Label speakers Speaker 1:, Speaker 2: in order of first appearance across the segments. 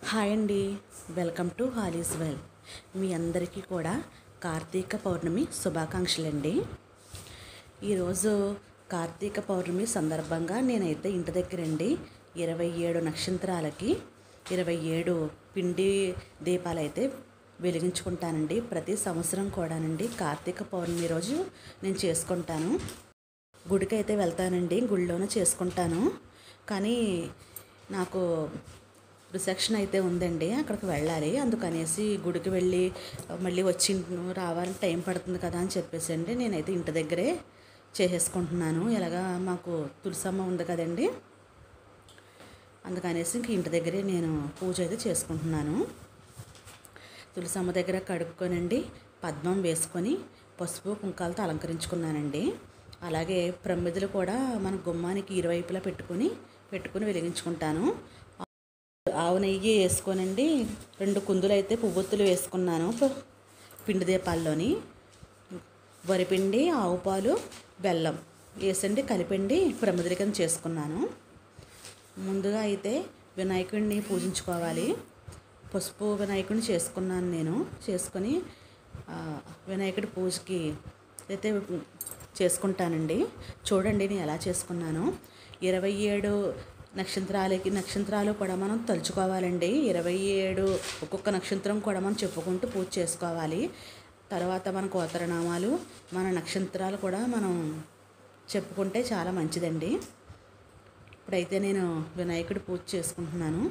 Speaker 1: Hi అండి, welcome to హాలీస్ well. మీ అందరికీ కూడా కార్తీక పౌర్ణమి శుభాకాంక్షలు అండి. ఈరోజు కార్తీక పౌర్ణమి సందర్భంగా నేనైతే ఇంటి దగ్గరండి 27 నక్షత్రాలకి 27 పిండి దీపాలు అయితే వెలిగించుకుంటానండి. ప్రతి సంవత్సరం కూడానండి కార్తీక పౌర్ణమి రోజు నేను చేసుకుంటాను. గుడికి అయితే వెళ్తానండి, గుడిలోనే చేసుకుంటాను. కానీ నాకు రిసెప్షన్ అయితే ఉందండి, అక్కడికి వెళ్ళాలి. అందుకనేసి గుడికి వెళ్ళి మళ్ళీ వచ్చి రావాలని టైం పడుతుంది కదా అని చెప్పేసి అండి నేనైతే ఇంటి దగ్గరే చేసేసుకుంటున్నాను. ఎలాగా మాకు తులసమ్మ ఉంది కదండి, అందుకనేసి ఇంక ఇంటి దగ్గరే నేను పూజ అయితే చేసుకుంటున్నాను. తులసమ్మ దగ్గర కడుక్కొనండి పద్మం వేసుకొని పసుపు కుంకాలతో అలంకరించుకున్నానండి. అలాగే ప్రమిదలు కూడా మన గుమ్మానికి ఇరువైపులా పెట్టుకుని వెలిగించుకుంటాను. ఆవు నెయ్యి వేసుకోనండి 2 కుందులు అయితే పువ్వొత్తులు వేసుకున్నాను. పిండి దీపాల్లోని వరిపిండి, ఆవు పాలు, బెల్లం వేసండి కలిపండి ప్రమిదల కింద చేసుకున్నాను. ముందుగా అయితే వినాయకుడిని పూజించుకోవాలి. పసుపు వినాయకుడిని చేసుకున్నాను నేను. చేసుకొని వినాయకుడి పూజకి అయితే చేసుకుంటానండి. చూడండి నేను ఎలా చేసుకున్నాను. 27 నక్షత్రాలు కూడా మనం తలుచుకోవాలండి. 27 ఒక్కొక్క నక్షత్రం కూడా మనం చెప్పుకుంటూ పూజ చేసుకోవాలి. తర్వాత మన గోత్రనామాలు, మన నక్షత్రాలు కూడా మనం చెప్పుకుంటే చాలా మంచిదండి. ఇప్పుడైతే నేను వినాయకుడి పూజ చేసుకుంటున్నాను.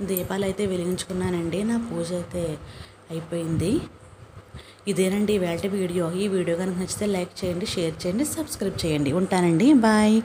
Speaker 1: దీపాలు అయితే వెలిగించుకున్నానండి. నా పూజ అయితే అయిపోయింది. ఇదేనండి ఇవాల్టి వీడియో. ఈ వీడియో కనుక నచ్చితే లైక్ చేయండి, షేర్ చేయండి, సబ్స్క్రైబ్ చేయండి. ఉంటానండి, బాయ్.